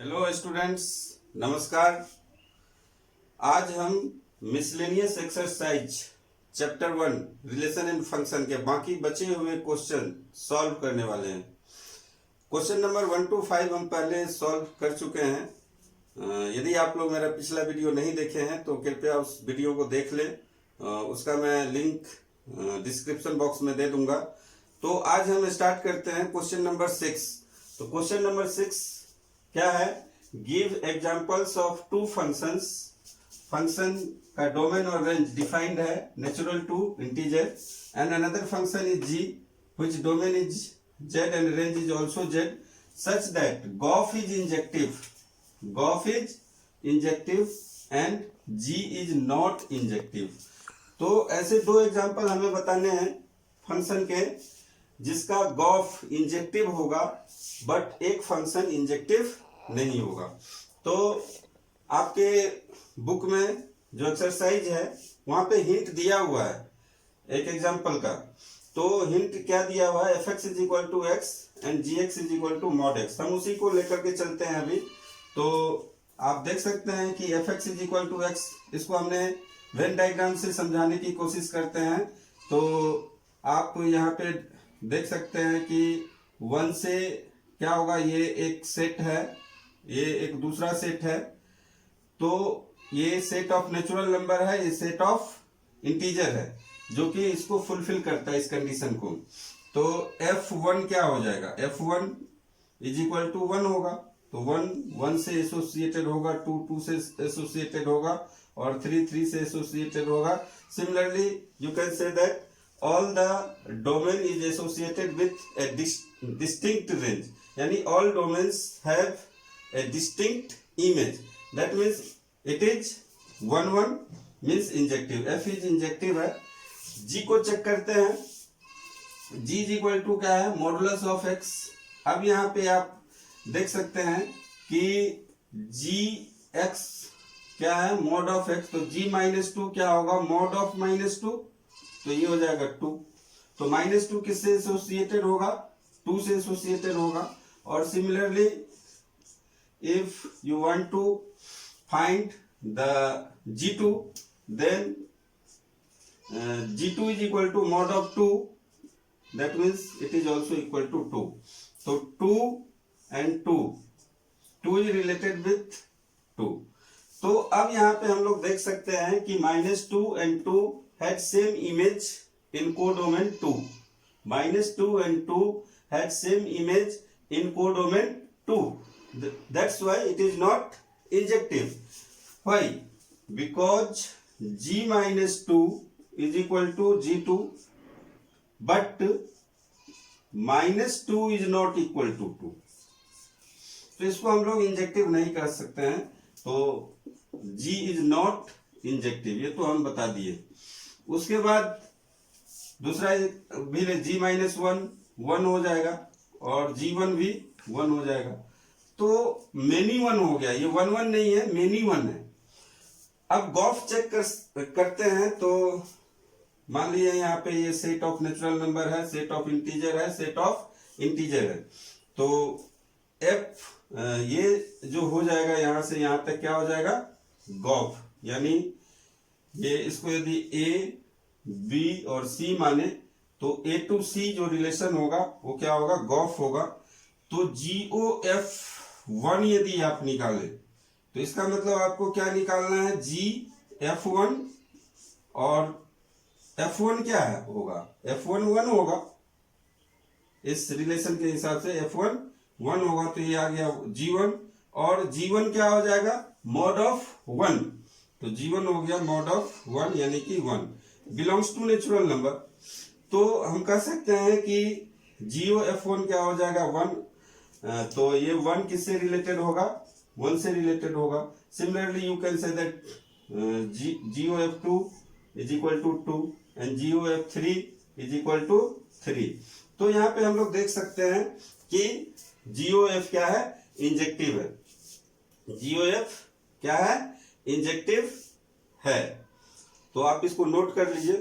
Hello students, नमस्कार। आज हम miscellaneous exercise chapter 1 relation and function के बाकी बचे हुए क्वेश्चन सॉल्व करने वाले हैं। क्वेश्चन नंबर 1 to 5 हम पहले सॉल्व कर चुके हैं। यदि आप लोग मेरा पिछला वीडियो नहीं देखे हैं तो कृपया उस वीडियो को देख लें। उसका मैं लिंक डिस्क्रिप्शन बॉक्स में दे दूंगा। तो आज हम स्टार्ट करते हैं क्वेश्चन नंबर 6। तो क्वेश्चन नंबर 6 क्या है? Give examples of two functions. Function का डोमेन और रेंज डिफाइंड है natural to integer, and another function is g which domain is z and range is also z such that gof is injective and g is not injective। तो ऐसे दो example हमें बताने हैं function के जिसका Gauff injective होगा but एक फंक्शन इंजेक्टिव नहीं होगा। तो आपके बुक में जो एक्सरसाइज है वहां पे हिंट दिया हुआ है एक एग्जांपल का। तो हिंट क्या दिया हुआ है? fx is equal to x and gx is equal to mod x. हम उसी को लेकर के चलते हैं अभी। तो आप देख सकते हैं कि fx is equal to x, इसको हमने वेन डायग्राम से समझाने की कोशिश करते हैं। तो आप यहाँ पे देख सकते हैं कि 1 से क्या होगा, ये एक सेट है, ये एक दूसरा सेट है। तो ये सेट ऑफ नेचुरल नंबर है, ये सेट ऑफ इंटीजर है जो कि इसको फुलफिल करता है इस कंडीशन को। तो f1 क्या हो जाएगा? f1 इज इक्वल टू 1 होगा। तो 1 से एसोसिएटेड होगा, 2 से एसोसिएटेड होगा और 3 से एसोसिएटेड होगा। Similarly you can say that all the domain is associated with a distinct range, यानी all domains have a distinct image, that means it is 1 means injective, f is injective है। g को check करते हैं। g is equal to क्या है? Modulus of x। अब यहाँ पे आप देख सकते हैं कि gx क्या है? Mod of x। तो g माइनस 2 क्या होगा? मॉड ऑफ माइनस 2, तो ये हो जाएगा 2। तो -2 किससे एसोसिएटेड होगा? 2 से एसोसिएटेड होगा। और similarly if you want to find the g2 then g2 is equal to mod of 2, that means it is also equal to 2। तो 2 and 2 इज रिलेटेड विथ 2। तो अब यहाँ पे हम लोग देख सकते हैं कि -2 and 2 had same image in codomain 2. -2 and 2 had same image in codomain 2. That's why it is not injective. Why? Because g minus 2 is equal to g2, but minus 2 is not equal to 2. तो इसको हम लोग injective नहीं कर सकते हैं। तो g is not injective, ये तो हम बता दिए। उसके बाद दूसरा भी g माइनस 1 हो जाएगा और g1 भी 1 हो जाएगा। तो मेनी 1 हो गया, ये 1 नहीं है, मेनी 1 है। अब गॉफ चेक करते हैं। तो मान लीजिए यहाँ पे ये सेट ऑफ नेचुरल नंबर है, सेट ऑफ इंटीजर है, सेट ऑफ इंटीजर है। तो f ये जो हो जाएगा यहाँ से यहाँ तक क्या हो जाएगा? गॉफ। यानी ये इसको यदि a, b और c माने तो a to c जो रिलेशन होगा वो क्या होगा? गॉफ होगा। तो GOF1 यदि आप निकालें तो इसका मतलब आपको क्या निकालना है? GF1, और F1 क्या है होगा? F1 1 होगा। इस रिलेशन के हिसाब से F1 1 होगा। तो ये आ गया G1, और G1 क्या हो जाएगा? Mod of 1। तो G1 हो गया मॉड ऑफ 1, यानी कि 1 बिलोंग्स टू नेचुरल नंबर। तो हम कह सकते हैं कि GOF1 क्या हो जाएगा? 1। तो ये 1 किससे रिलेटेड होगा? 1 से रिलेटेड होगा। Similarly you can say that GOF2 is equal to 2 and GOF3 is equal to 3। तो यहाँ पे हम लोग देख सकते हैं कि GOF क्या है? इंजेक्टिव है। GOF क्या है? इंजेक्टिव है। तो आप इसको नोट कर लीजिए।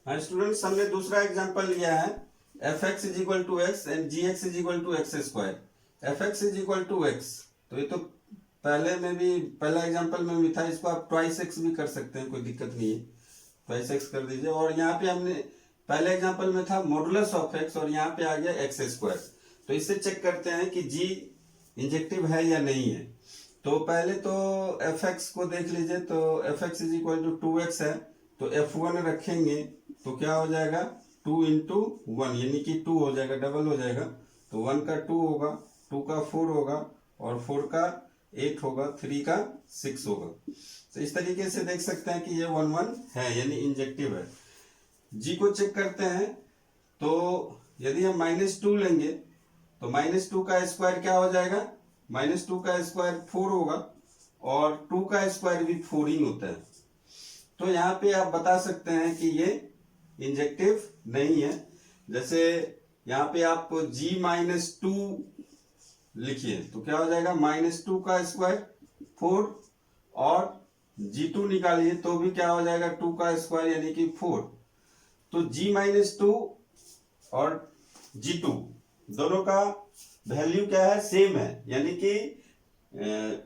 हाँ स्टूडेंट्स, हमने दूसरा एग्जांपल लिया है fx is equal to x and gx is equal to x square. F x is equal to x, तो ये तो पहले में भी, पहला एग्जांपल में भी था, इसको आप ट्वाइस एक्स भी कर सकते हैं, कोई दिक्कत नहीं है, ट्वाइस एक्स कर दीजिए। और यहाँ पे हमने पहले एग्जांपल में था मॉडुलस ऑफ एक्स, और यहाँ पे आ गया एक्स स्क्वायर। तो इससे चेक करते हैं कि जी इंजेक्टिव है या नहीं है। तो पहले तो एफ एक्स को देख लीजिए, तो F x is equal to 2x है, तो F1 रखेंगे तो क्या हो जाएगा 2 इंटू 1, यानी कि 2 हो जाएगा, डबल हो जाएगा। तो 1 का 2 होगा, 2 का 4 होगा, और 4 का 8 होगा, 3 का 6 होगा। तो इस तरीके से देख सकते हैं कि ये 1 1 है, यानी इंजेक्टिव है। जी को चेक करते हैं, तो यदि हम -2 लेंगे तो -2 का स्क्वायर क्या हो जाएगा, -2 का स्क्वायर 4 होगा, और 2 का स्क्वायर भी 4 ही होता है। तो यहाँ पे आप बता सकते हैं कि ये इंजेक्टिव नहीं है। जैसे यहाँ पे आप g-2 लिखिए तो क्या हो जाएगा, -2 का स्क्वायर 4, और g2 निकालिए तो भी क्या हो जाएगा 2 का स्क्वायर यानी कि 4। तो g-2 और g2 दोनों का वैल्यू क्या है, सेम है, यानी कि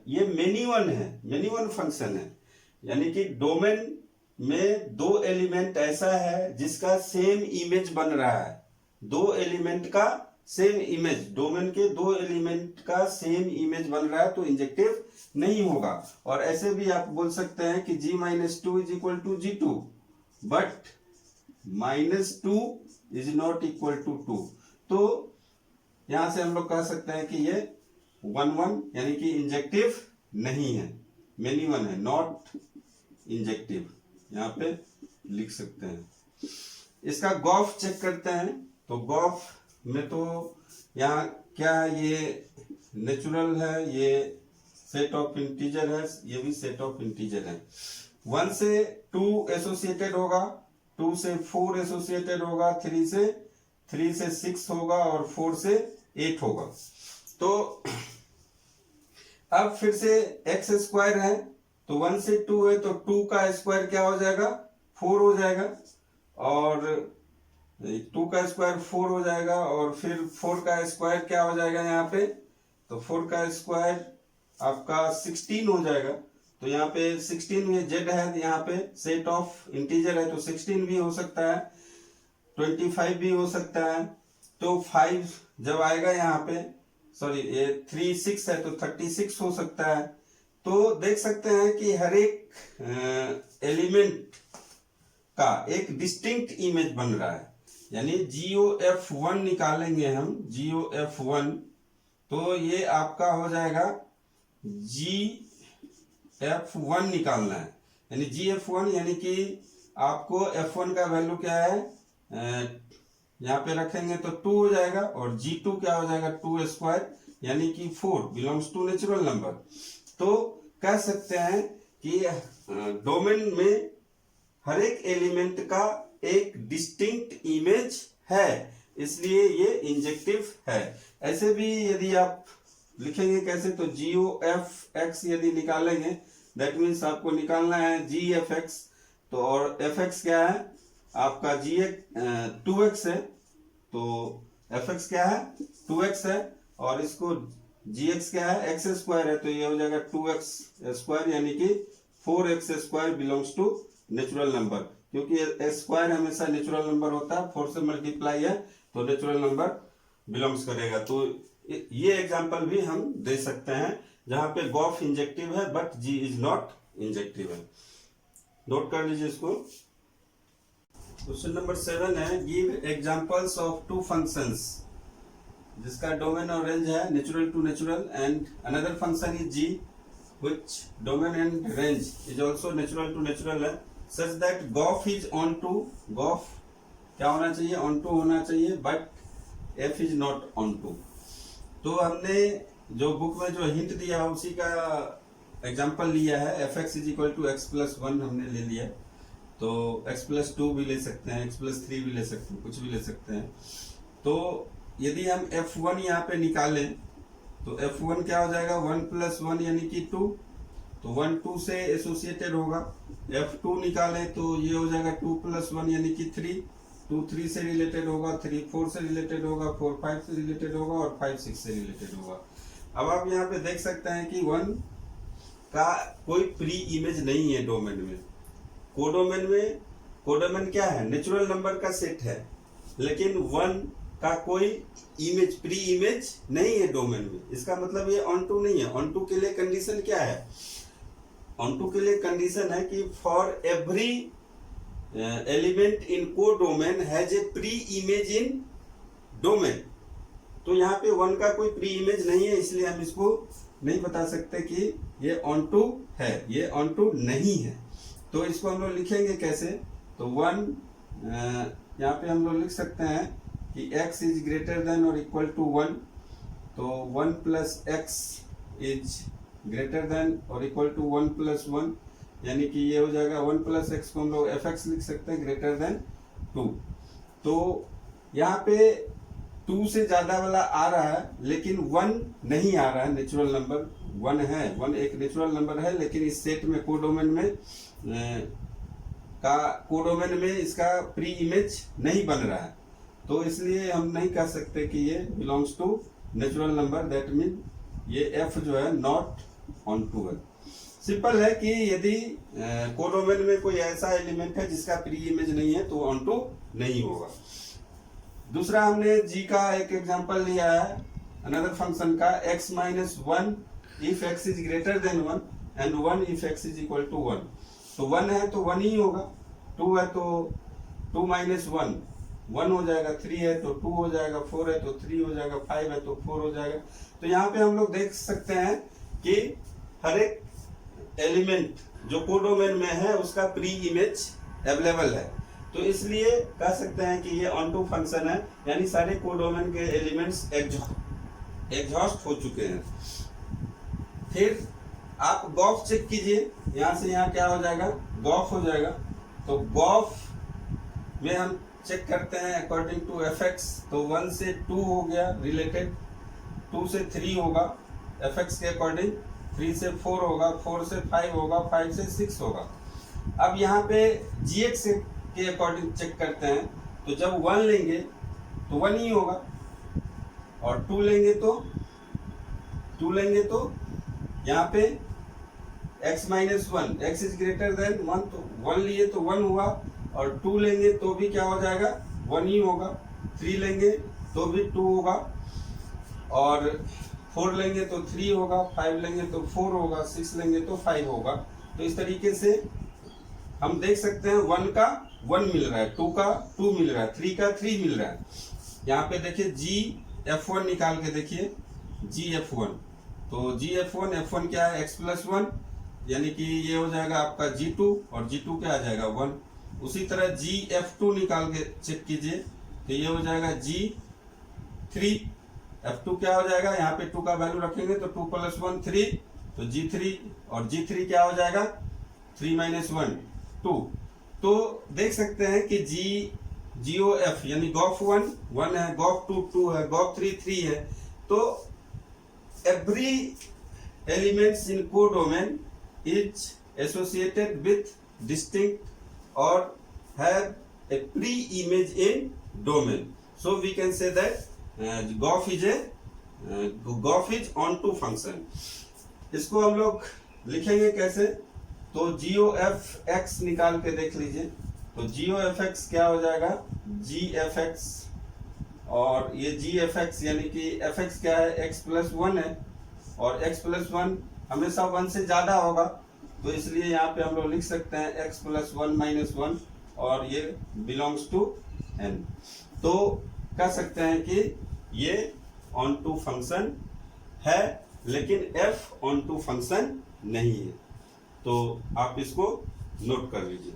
ये मेनी वन है, मेनी वन फंक्शन है, यानी कि डोमेन में दो एलिमेंट ऐसा है जिसका सेम इमेज बन रहा है, दो एलिमेंट का सेम इमेज, डोमेन के दो एलिमेंट का सेम इमेज बन रहा है, तो इंजेक्टिव नहीं होगा। और ऐसे भी आप बोल सकते हैं कि g-2 is equal to g2, but -2 is not equal to 2। तो यहां से हम लोग कह सकते हैं कि ये 1 1 यानी कि इंजेक्टिव नहीं है, मेनी वन है, नॉट इंजेक्टिव, यहाँ पे लिख सकते हैं। इसका गॉफ चेक करते हैं, तो गॉफ में तो यहाँ क्या है, ये नेचुरल है, ये सेट ऑफ इंटीजर है, ये भी सेट ऑफ इंटीजर है। 1 से 2 एसोसिएटेड होगा, 2 से 4 एसोसिएटेड होगा, 3 से 6 होगा, और 4 से 8 होगा। तो अब फिर से एक्स स्क्वायर है, तो 1 से 2 है, तो 2 का स्क्वायर क्या हो जाएगा 4 हो जाएगा, और 2 का स्क्वायर 4 हो जाएगा, और फिर 4 का स्क्वायर क्या हो जाएगा यहाँ पे, तो 4 का स्क्वायर आपका 16 हो जाएगा। तो यहाँ पे 16 में जेड है, यहाँ पे सेट ऑफ इंटीजर है, तो 16 भी हो सकता है, 25 भी हो सकता है। तो 5 जब आएगा यहाँ पे, सॉरी ये 3 6 है, तो 36 हो सकता है। तो देख सकते हैं कि हर एक एलिमेंट का एक डिस्टिंक्ट इमेज बन रहा है, यानी GOF1 निकालेंगे हम, GOF1, तो ये आपका हो जाएगा GF1 निकालना है, यानी GF1 यानी कि आपको F1 का वैल्यू क्या है, यहाँ पे रखेंगे तो 2 हो जाएगा, और G2 क्या हो जाएगा 2 स्क्वायर यानी कि 4 बिलोंग्स टू नेचुरल नंबर। तो कह सकते हैं कि डोमेन में हर एक एलिमेंट का एक डिस्टिंक्ट इमेज है, इसलिए ये इंजेक्टिव है। ऐसे भी यदि आप लिखेंगे कैसे, तो GOFX यदि निकालेंगे, दैट मीन्स आपको निकालना है GFX, तो और FX क्या है आपका 2x है, तो FX क्या है 2x है, और इसको GX क्या है x स्क्वायर है, तो ये हो जाएगा 2x स्क्वायर यानी कि 4x square belongs to natural number, क्योंकि स्क्वायर हमेशा नेचुरल नंबर होता है, 4 से मल्टीप्लाई है तो नेचुरल नंबर बिलोंग्स करेगा। तो ये एग्जांपल भी हम दे सकते हैं जहां पे गॉफ इंजेक्टिव है but g is not injective है। नोट कर लीजिए इसको। क्वेश्चन नंबर 7 है, give examples of two functions जिसका डोमेन और रेंज है natural to natural, and another function is g which domain and range is also natural to natural है, such that GOF is on to, GOF क्या होना चाहिए on to होना चाहिए, but F is not on to। तो हमने जो book में जो हिंट दिया है उसी का एग्जांपल लिया है, fx is equal to x+1 हमने ले लिया, तो x+2 भी ले सकते हैं, x+3 भी ले सकते हैं, कुछ भी ले सकते हैं। तो यदि हम F1 यहाँ पे निकालें तो F1 क्या हो जाएगा 1+1 यानी कि 2, तो 1 2 से एसोसिएटेड होगा। F2 निकाले तो ये हो जाएगा 2+1 यानी कि 3, 2 3 से रिलेटेड होगा, 3 4 से रिलेटेड होगा, 4 5 से रिलेटेड होगा और 5 6 से रिलेटेड होगा। अब आप यहाँ पे देख सकते हैं कि 1 का कोई प्री इमेज नहीं है डोमेन में। कोडोमेन क्या है, नेचुरल नंबर का सेट है, लेकिन 1 का कोई इमेज, प्री इमेज नहीं है डोमेन में। इसका मतलब ये ऑन टू नहीं है। ऑन टू के लिए कंडीशन क्या है, ऑन टू के लिए कंडीशन है कि for every element in codomain has a pre image in domain. तो यहाँ पे 1 का कोई प्री इमेज नहीं है, इसलिए हम इसको नहीं बता सकते कि ये ऑन टू है, ये ऑन टू नहीं है। तो इसको हम लोग लिखेंगे कैसे, तो 1 यहाँ पे हम लोग लिख सकते हैं कि x इज ग्रेटर देन और इक्वल टू 1, तो 1 plus x is greater then और इक्वल टू 1 प्लस 1, यानी कि ये हो जाएगा 1 प्लस एक्स को हम लोग fx लिख सकते हैं ग्रेटर देन 2। तो यहाँ पे 2 से ज्यादा वाला आ रहा है, लेकिन 1 नहीं आ रहा है। नेचुरल नंबर 1 है, 1 एक नेचुरल नंबर है, लेकिन इस सेट में कोडोमेन में इसका प्री इमेज नहीं बन रहा है। तो इसलिए हम नहीं कह सकते कि ये belongs to natural number, that mean ये f जो है नॉट ऑन टू है। सिंपल है कि यदि कोडोमेन में कोई ऐसा एलिमेंट है जिसका प्री इमेज नहीं है तो ऑन टू नहीं होगा। दूसरा हमने g का एक एग्जांपल लिया है अनदर फंक्शन का, x minus 1 if x is greater than 1 and 1 if x is equal to 1। तो 1 है तो 1 ही होगा, 2 है तो 2 माइनस 1 हो जाएगा, 3 है तो 2 हो जाएगा, 4 है तो 3 हो जाएगा, 5 है तो 4 हो जाएगा। तो यहाँ पे हम लोग देख सकते हैं कि हर एक एलिमेंट जो कोडोमेन में है उसका प्री इमेज अवेलेबल है। तो इसलिए कह सकते हैं कि ये ऑन टू फंक्शन है, यानी सारे कोडोमेन के एलिमेंट्स एग्जॉस्ट हो चुके हैं। फिर आप गॉफ चेक कीजिए, यहाँ से यहाँ क्या हो जाएगा, गॉफ हो जाएगा। तो गॉफ में हम चेक करते हैं अकॉर्डिंग टू fx, तो 1 से 2 हो गया रिलेटेड, 2 से 3 होगा fx के अकॉर्डिंग, 3 से 4 होगा, 4 से 5 होगा, 5 से 6 होगा। अब यहाँ पे gx के अकॉर्डिंग चेक करते हैं, तो जब 1 लेंगे तो 1 ही होगा, और 2 लेंगे तो यहाँ पे x minus 1, x is greater than 1, तो 1 लिए तो 1 हुआ, और 2 लेंगे तो भी क्या हो जाएगा, 1 ही होगा, 3 लेंगे तो भी 2 होगा, और 4 लेंगे तो 3 होगा, 5 लेंगे तो 4 होगा, 6 लेंगे तो 5 होगा। तो इस तरीके से हम देख सकते हैं 1 का 1 मिल रहा है, 2 का 2 मिल रहा है, 3 का 3 मिल रहा है। यहाँ पे देखिए GF1 निकाल के देखिए, GF1, तो GF1 F1 क्या है, x प्लस 1, यानी कि ये हो जाएगा आपका G2, और G2 क्या आ जाएगा 1। उसी तरह GF2 निकाल के चेक कीजिए, तो ये हो जाएगा G3, F2 क्या हो जाएगा, यहाँ पे 2 का वैल्यू रखेंगे तो 2 प्लस 1 3, तो G3, और G3 क्या हो जाएगा 3 माइनस 1 2। तो देख सकते हैं कि GOF यानी गॉफ 1 है, गॉफ 2 है, गॉफ 3 है। तो every elements in codomain is associated with distinct or have a pre-image in domain. So we can say that gauff is onto function. इसको हम लोग लिखेंगे कैसे, तो GOFX निकाल के देख लीजिए। तो GOFX क्या हो जाएगा, GFX, और ये GFX यानी कि fx क्या है, x प्लस 1 है, और x प्लस 1 हमेशा 1 से ज्यादा होगा, तो इसलिए यहाँ पे हम लोग लिख सकते हैं x प्लस 1 माइनस 1, और ये बिलोंग्स टू n। तो कह सकते हैं कि ये ऑन टू फंक्शन है, लेकिन f ऑन टू फंक्शन नहीं है। तो आप इसको नोट कर लीजिए।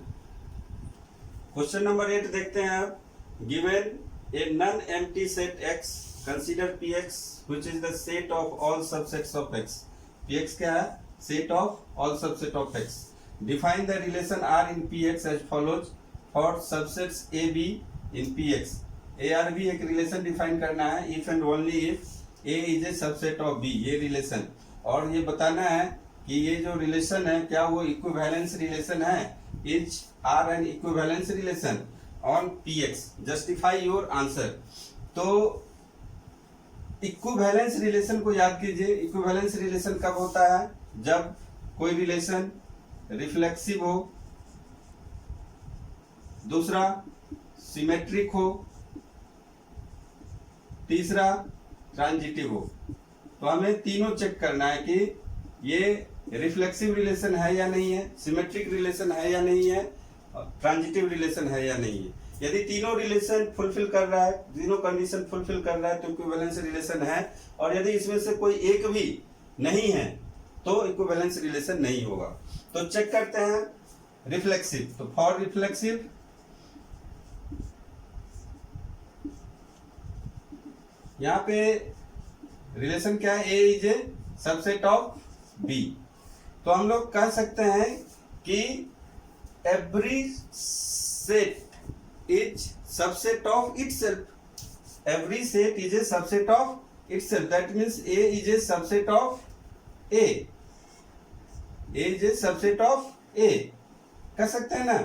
क्वेश्चन नंबर 8 देखते हैं आप। Given a non-empty set X, consider Px which is the set of all subsets of X. Px क्या है, set of all subset of X. Define the relation R in Px as follows for subsets A B in Px. A R B एक relation define करना है, if and only if A is a subset of B, ये relation, और ये बताना है कि ये जो relation है क्या वो equivalence relation है, is R an equivalence relation, on px, justify your answer. तो इक्विवेलेंस रिलेशन को याद कीजिए। इक्विवेलेंस रिलेशन कब होता है? जब कोई रिलेशन रिफ्लेक्सिव हो, दूसरा सिमेट्रिक हो, तीसरा ट्रांजिटिव हो। तो हमें तीनों चेक करना है कि ये रिफ्लेक्सिव रिलेशन है या नहीं है, सिमेट्रिक रिलेशन है या नहीं है, ट्रांजिटिव रिलेशन है या नहीं है। यदि तीनों रिलेशन फुलफिल कर रहा है, तीनों कंडीशन फुलफिल कर रहा है तो इक्विवेलेंस रिलेशन है, और यदि इसमें से कोई एक भी नहीं है तो इक्विवेलेंस रिलेशन नहीं होगा। तो चेक करते हैं रिफ्लेक्सिव। तो फॉर रिफ्लेक्सिव यहां पे रिलेशन क्या है? A is a subset of B. तो हम लोग कह सकते हैं कि every set is subset of itself. Every set is a subset of itself. That means A is a subset of A. A is a subset of A कह सकते हैं ना।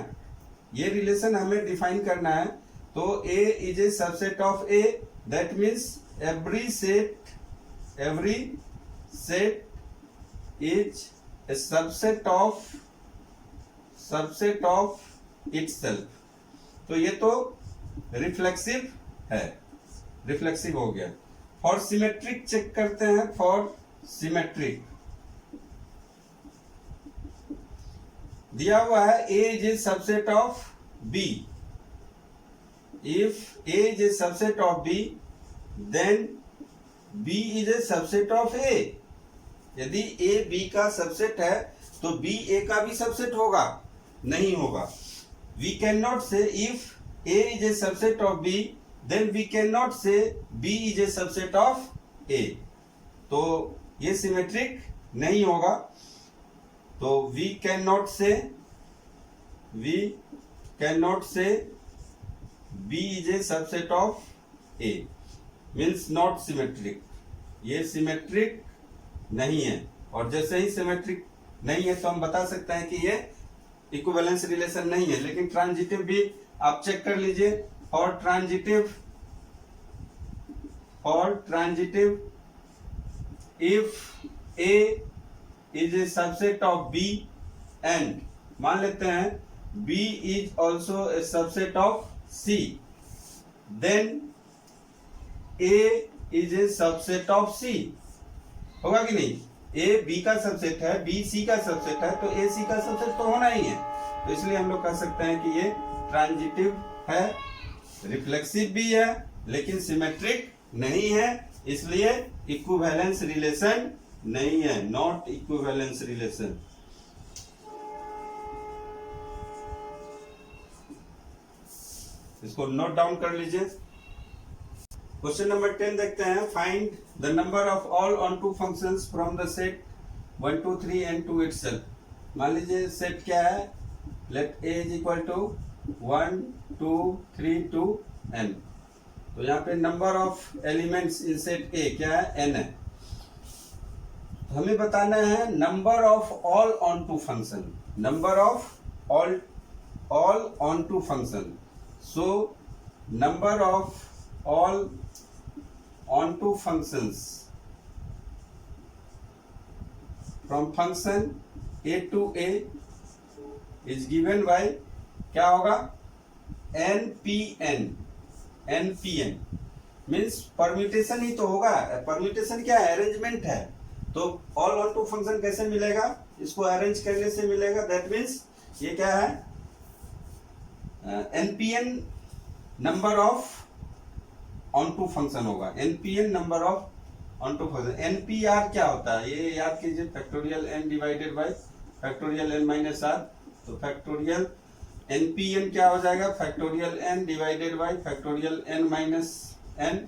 ये रिलेशन हमें डिफाइन करना है। तो A is a subset of A, that means every set is a subset of itself। तो ये तो रिफ्लेक्सिव है, रिफ्लेक्सिव हो गया। फॉर सिमेट्रिक चेक करते हैं। फॉर सिमेट्रिक दिया हुआ है A is a subset of B। if A is a subset of B then B is a subset of A। यदि A B का सबसेट है तो B A का भी सबसेट होगा? नहीं होगा। We cannot say if A is a subset of B then we cannot say B is a subset of A। तो ये सिमेट्रिक नहीं होगा। तो we cannot say B is a subset of A means not symmetric. ये symmetric नहीं है, और जैसे ही सिमेट्रिक नहीं है तो हम बता सकते हैं कि ये इक्विवेलेंस रिलेशन नहीं है। लेकिन ट्रांजिटिव भी आप चेक कर लीजिए। और transitive if A is a subset of B and मान लेते हैं B is also a subset of C, then A is a subset of C। होगा कि नहीं? A B का सबसेट है, B C का सबसेट है, तो A C का सबसेट तो होना ही है। तो इसलिए हम लोग कह सकते हैं कि ये ट्रांजिटिव है, रिफ्लेक्सिव भी है, लेकिन सिमेट्रिक नहीं है, इसलिए इक्विवेलेंस रिलेशन नहीं है, नॉट इक्विवेलेंस रिलेशन। इसको नोट डाउन कर लीजिए। क्वेश्चन नंबर 10 देखते हैं। Find the number of all onto functions from the set 1 2 3 and to itself. मान लीजिए सेट क्या है? Let A is equal to 1 2 3 2 n। तो यहाँ पे number of elements in set A क्या है? n है। तो हमें बताना है number of all onto function, number of all onto function. So number of all onto functions from function a to a is given by क्या होगा? npn। npn means permutation ही तो होगा। Permutation क्या है? Arrangement है। तो all onto function कैसे मिलेगा? इसको अरेंज करने से मिलेगा। दैट मीन्स ये क्या है? npn number of onto function होगा। npn number of onto function. npr क्या होता है? ये याद कीजिए, factorial n divided by factorial n minus r। तो फैक्टोरियल npn क्या हो जाएगा? Factorial n divided by factorial n minus n,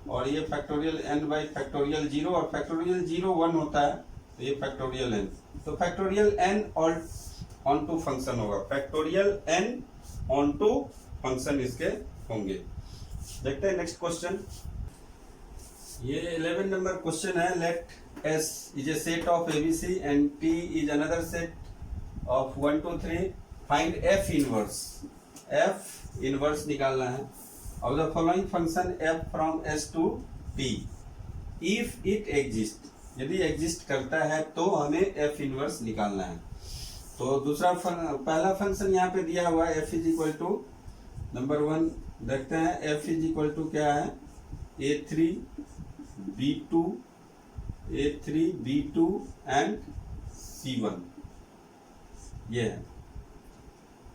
और ये फैक्टोरियल n बाय फैक्टोरियल 0, और फैक्टोरियल 0 1 होता है, तो ये फैक्टोरियल n। तो factorial n onto function होगा। Factorial n onto function इसके होंगे। देखते हैं नेक्स्ट क्वेश्चन। ये 11 नंबर क्वेश्चन है। Let S is a set of ABC and T is another set of 1 2 3। Find F inverse. F inverse निकालना है of the following function F from S to T if it exist, यदि exist करता है तो हमें F inverse निकालना है। तो दूसरा पहला फंक्शन यहाँ पे दिया हुआ है f is equal to number 1 देखते हैं, एफ इज इक्वल टू क्या है a3 b2 एंड c1 ये है।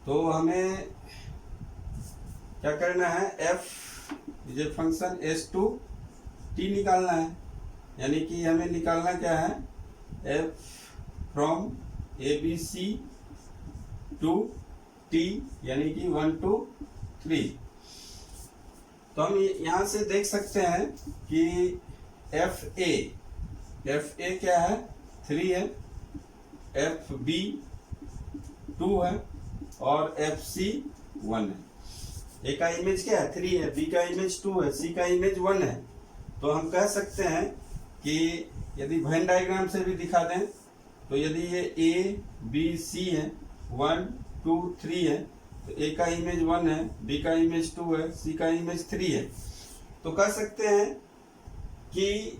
तो हमें क्या करना है, f is a function S to T निकालना है, यानी कि हमें निकालना क्या है f from A B C to T, यानी कि 1 to 3। तो हम यहाँ से देख सकते हैं कि एफ ए क्या है 3 है, एफ बी 2 है और एफ सी 1 है। ए का इमेज क्या है 3 है, बी का इमेज 2 है, सी का इमेज 1 है। तो हम कह सकते हैं कि यदि वेन डायग्राम से भी दिखा दें तो यदि ये ए बी सी है 1 2 3 है, तो ए का इमेज 1 है, बी का इमेज 2 है, सी का इमेज 3 है। तो कह सकते हैं कि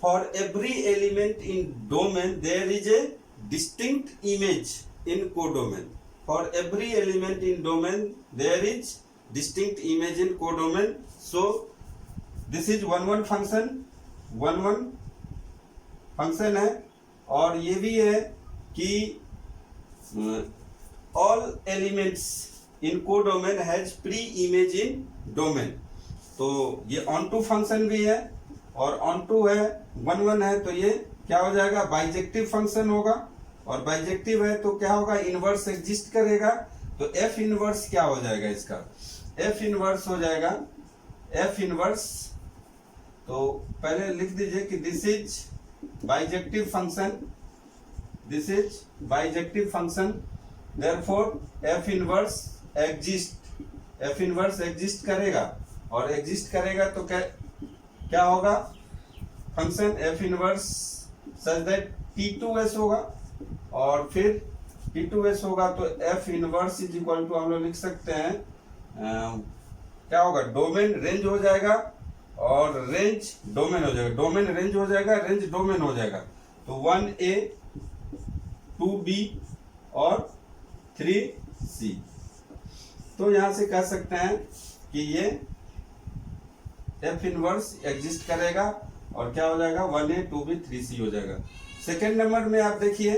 for every element in domain there is a distinct image in codomain. For every element in domain there is distinct image in codomain. So this is 1 function 1 function है, और ये भी है कि all elements in codomain has pre image in domain. तो ये on to function भी है और ऑन टू है 1 है, तो ये क्या हो जाएगा बाइजेक्टिव फंक्शन होगा, और बाइजेक्टिव है तो क्या होगा इनवर्स एग्जिस्ट करेगा। तो एफ इनवर्स क्या हो जाएगा इसका, एफ इनवर्स हो जाएगा एफ इनवर्स। तो पहले लिख दीजिए कि this is bijective function, this is bijective function, therefore F inverse exist, f inverse exist करेगा, और एग्जिस्ट करेगा तो क्या होगा function f inverse such that T2S होगा, और फिर T2S होगा तो f inverse is equal to हम लोग लिख सकते हैं क्या होगा डोमेन रेंज हो जाएगा, और रेंज डोमेन हो जाएगा, डोमेन रेंज हो जाएगा, रेंज डोमेन हो जाएगा। तो 1A 2B और 3C। तो यहां से कह सकते हैं कि ये एफ इनवर्स एग्जिस्ट करेगा, और क्या हो जाएगा 1A 2B 3C हो जाएगा। सेकेंड नंबर में आप देखिए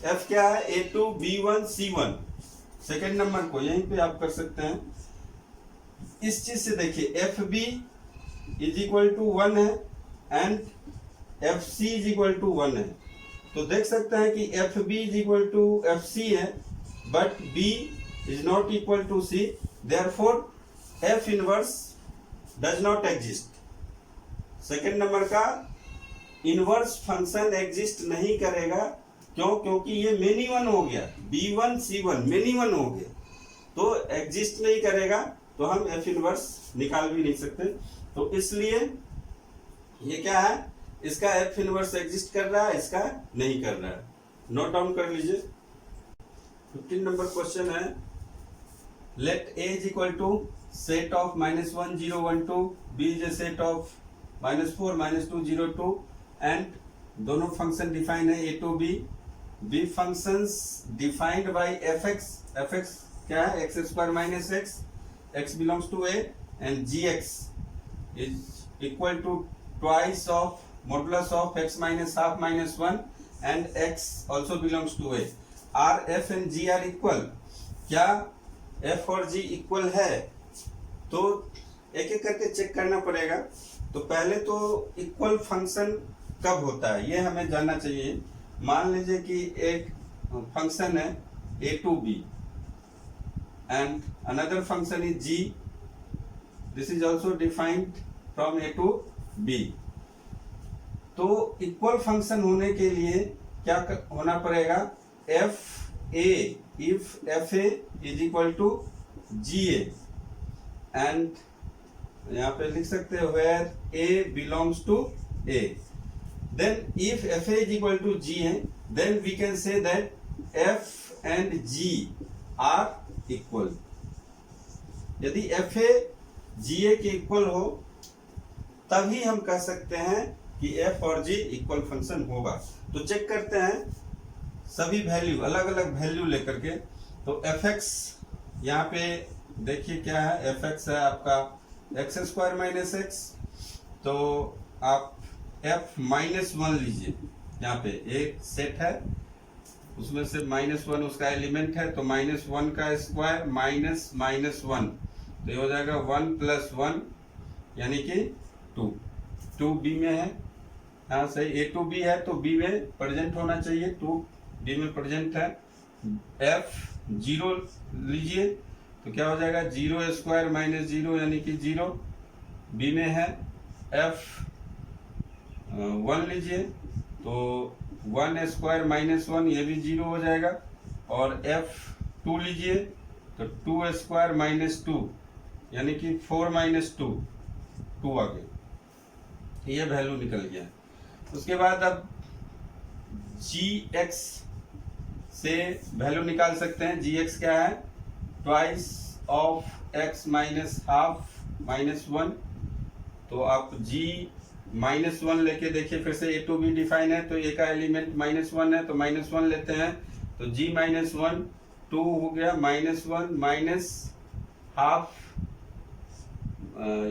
एफ क्या है A2 B1 C1। Second number को यहीं पे आप कर सकते हैं, इस चीज से देखिए F B is equal to 1 है and F C is equal to 1 है। तो देख सकते हैं कि F B is equal to F C है, but B is not equal to C, therefore F inverse does not exist. Second number का inverse function exist नहीं करेगा, क्यों, क्योंकि ये मेनी वन हो गया, B1 C1 मेनी वन हो गया, तो एग्जिस्ट नहीं करेगा, तो हम एफ इनवर्स निकाल भी नहीं सकते। तो इसलिए ये क्या है, इसका एफ इनवर्स एग्जिस्ट कर रहा है, इसका नहीं कर रहा है। नोट डाउन कर लीजिए। 15 नंबर क्वेश्चन है, let A is equal to set of -1 0 1 2, B is a set of -4 -2 0 2, and दोनों फंक्शन डिफाइन है A to B functions defined by fx, fx क्या है x square minus x belongs to A, and gx is equal to twice of modulus of x minus half minus 1, and x also belongs to A। R F and g are equal, क्या f और g equal है? तो एक एक करके check करना पड़ेगा। तो पहले तो इक्वल फंक्शन कब होता है ये हमें जानना चाहिए। मान लीजिए कि एक फंक्शन है a to b and another function is g, this is also defined from a to b। तो इक्वल फंक्शन होने के लिए क्या होना पड़ेगा, f a, if f a is equal to g a, and यहाँ पे लिख सकते हैं where a belongs to a, then if f a is equal to g है, then we can say that f and g are equal, यदि F A जी ए के equal हो तभी हम कह सकते हैं कि एफ और जी इक्वल फंक्शन होगा। तो चेक करते हैं सभी वैल्यू, अलग अलग वैल्यू लेकर के। तो एफ एक्स यहाँ पे देखिए क्या है, एफ एक्स है आपका एक्स स्क्वायर माइनस एक्स, तो आप एफ माइनस वन लीजिए। यहाँ पे एक सेट है, उसमें से माइनस वन उसका एलिमेंट है, तो माइनस वन का स्क्वायर माइनस माइनस वन, तो ये हो जाएगा वन प्लस वन यानी कि टू। टू बी में है, हाँ सही, ए टू बी है तो बी में प्रेजेंट होना चाहिए, टू बी में प्रेजेंट है। एफ जीरो लीजिए तो क्या हो जाएगा, जीरो स्क्वायर माइनस जीरो यानी कि जीरो, बी में है। एफ वन लीजिए तो वन स्क्वायर माइनस वन, ये भी जीरो हो जाएगा। और एफ टू लीजिए तो टू स्क्वायर माइनस टू यानी कि फोर माइनस टू, टू आ गया, ये वैल्यू निकल गया। उसके बाद अब जी एक्स से वैल्यू निकाल सकते हैं। जी एक्स क्या है, twice of x minus half minus one, तो आप जी माइनस वन लेके देखिए, फिर से ए टू बी डिफाइन है तो ए का एलिमेंट माइनस वन है तो माइनस वन लेते हैं, तो जी माइनस वन टू हो गया, माइनस वन माइनस हाफ,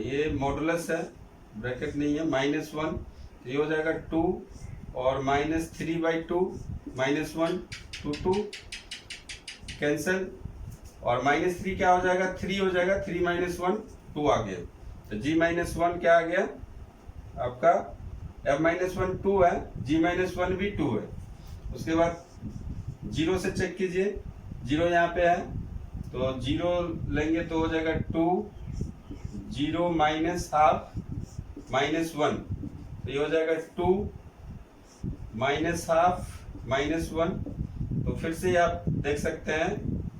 ये मॉडुलस है, ब्रैकेट नहीं है, माइनस वन, तो ये हो जाएगा टू, और minus three by two, minus one, two two cancel, और माइनस थ्री क्या हो जाएगा, थ्री हो जाएगा, थ्री माइनस वन टू आ गया। तो जी माइनस वन क्या आ गया आपका, एफ माइनस वन टू है, जी माइनस वन भी टू है। उसके बाद जीरो से चेक कीजिए, जीरो यहाँ पे है तो जीरो लेंगे तो हो जाएगा two, zero minus half minus one, तो ये हो जाएगा two minus half minus one. तो फिर से आप देख सकते हैं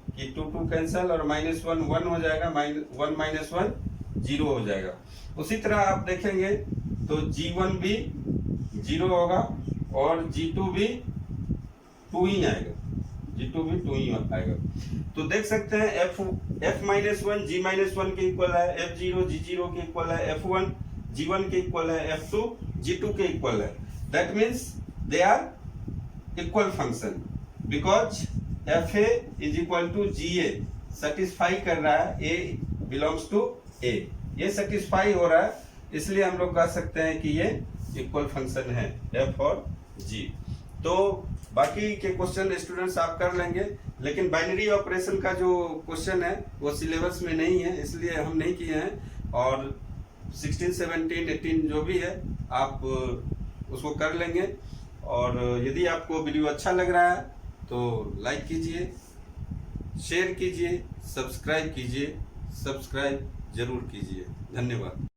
कि टू टू कैंसल और माइनस वन वन हो जाएगा, वन माइनस वन जीरो हो जाएगा। उसी तरह आप देखेंगे तो G1 भी जीरो होगा और G2 भी टू ही आएगा, G2 भी टू ही आएगा। तो देख सकते हैं F माइनस वन जी माइनस वन के इक्वल है, F0 G0 के इक्वल है, F1 G1 के इक्वल है, F2 G2 के इक्वल है। That means they are equal function because FA is equal to GA, satisfy कर रहा है, A बिलोंग्स टू A, ये सेटिस्फाई हो रहा है, इसलिए हम लोग कह सकते हैं कि ये इक्वल फंक्शन है F और G। तो बाकी के क्वेश्चन स्टूडेंट्स आप कर लेंगे, लेकिन बाइनरी ऑपरेशन का जो क्वेश्चन है वो सिलेबस में नहीं है, इसलिए हम नहीं किए हैं। और 16, 17, 18 जो भी है आप उसको कर लेंगे। और यदि आपको वीडियो अच्छा लग रहा है तो लाइक कीजिए, शेयर कीजिए, सब्सक्राइब कीजिए, सब्सक्राइब जरूर कीजिए। धन्यवाद।